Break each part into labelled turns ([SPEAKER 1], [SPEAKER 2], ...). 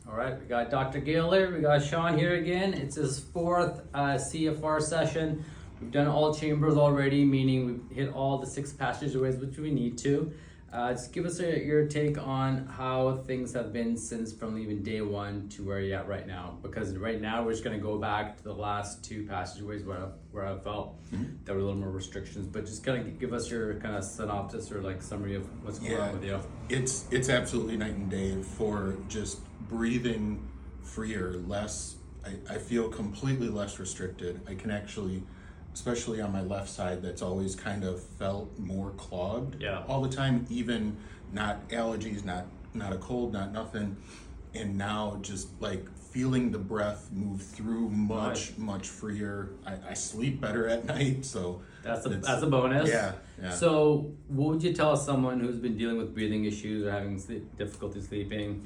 [SPEAKER 1] All right, we got Dr. Gaylor, we got Sean here again. It's his fourth CFR session. We've done all chambers already, meaning we've hit all the 6 passageways which we need to. Just give us your take on how things have been since from even day 1 to where you're at right now. Because right now we're just gonna go back to the last 2 passageways where I felt there were a little more restrictions. But just kind of give us your kind of synopsis or like summary of what's going on with you.
[SPEAKER 2] It's absolutely night and day for just breathing freer, less. I feel completely less restricted. I can actually, especially on my left side, that's always kind of felt more clogged all the time, even not allergies, not a cold, not nothing. And now just like feeling the breath move through much freer. I sleep better at night, so
[SPEAKER 1] that's a bonus.
[SPEAKER 2] Yeah.
[SPEAKER 1] So what would you tell someone who's been dealing with breathing issues or having difficulty sleeping?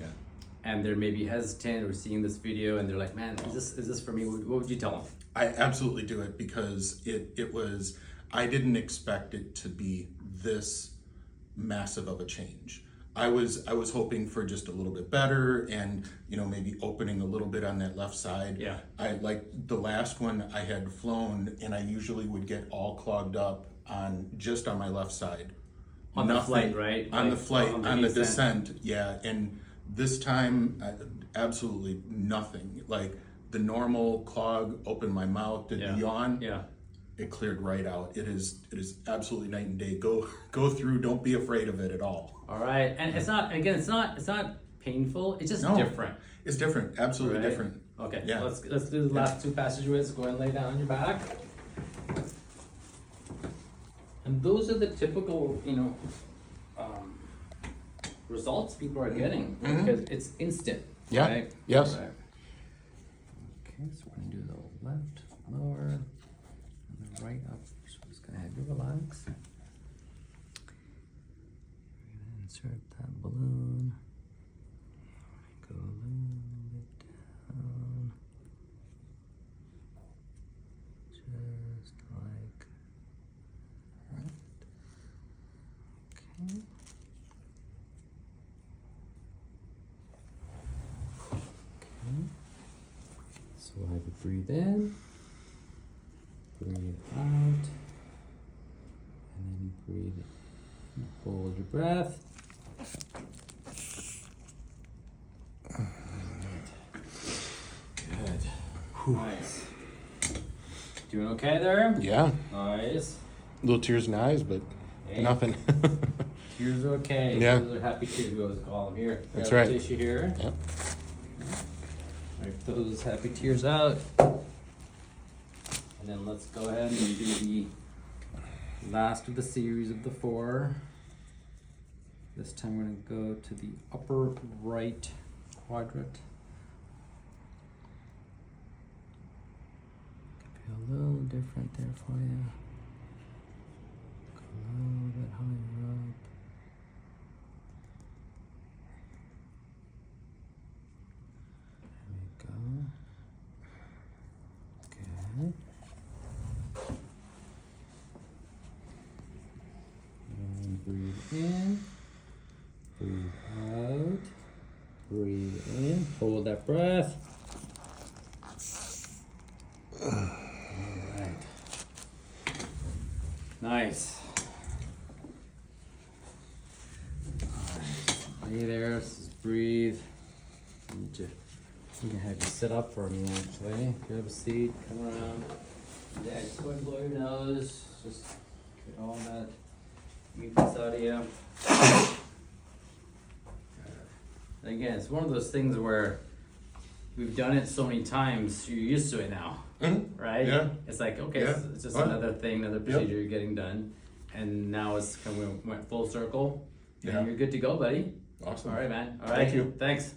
[SPEAKER 1] And they're maybe hesitant or seeing this video and they're like, man, is this for me? What would you tell them?
[SPEAKER 2] I absolutely do it because it was, I didn't expect it to be this massive of a change. I was hoping for just a little bit better and, maybe opening a little bit on that left side.
[SPEAKER 1] Yeah.
[SPEAKER 2] I like the last one I had flown and I usually would get all clogged up on my left side.
[SPEAKER 1] On the flight, right?
[SPEAKER 2] On the flight, on the descent. Yeah. And this time, absolutely nothing. Like the normal clog, open my mouth, did the yawn.
[SPEAKER 1] Yeah.
[SPEAKER 2] It cleared right out. It is absolutely night and day. Go through. Don't be afraid of it at all.
[SPEAKER 1] All right, and it's not painful. It's just different.
[SPEAKER 2] It's different. Absolutely different.
[SPEAKER 1] Okay.
[SPEAKER 2] Yeah.
[SPEAKER 1] Let's do the last 2 passageways. Go and lay down on your back. And those are the typical, results people are getting because it's instant.
[SPEAKER 2] Yeah.
[SPEAKER 1] Right?
[SPEAKER 2] Yes.
[SPEAKER 1] Right. Okay, so we're gonna do the left lower and the right up. So I'm just gonna have you relax. We're gonna insert that balloon. Go a little bit down. Just like that. Okay. So I have you breathe in, breathe out, and then breathe in. Hold your breath. Good. Nice. Doing okay there?
[SPEAKER 2] Yeah.
[SPEAKER 1] Nice.
[SPEAKER 2] Little tears in the eyes, but nothing.
[SPEAKER 1] Tears are okay.
[SPEAKER 2] Yeah.
[SPEAKER 1] Those are happy tears. We always call them here.
[SPEAKER 2] That's
[SPEAKER 1] Grab
[SPEAKER 2] right.
[SPEAKER 1] a tissue here.
[SPEAKER 2] Yep.
[SPEAKER 1] Wipe those happy tears out. And then let's go ahead and do the last of the series of the 4. This time we're going to go to the upper right quadrant. Could be a little different there for you. Go a little bit higher up. Good. And breathe in, breathe out, breathe in, hold that breath. Alright. Nice. Alright. Lay there, just breathe. I'm gonna have you sit up for me actually. Grab a seat, come around. Yeah, just go and blow your nose. Just get all that mucus out of you. And again, it's one of those things where we've done it so many times, you're used to it now. Right?
[SPEAKER 2] Yeah.
[SPEAKER 1] It's like, okay, it's just another thing, another procedure you're getting done. And now it's kind of went full circle. And you're good to go, buddy.
[SPEAKER 2] Awesome.
[SPEAKER 1] All right, man. All right.
[SPEAKER 2] Thank you.
[SPEAKER 1] Thanks.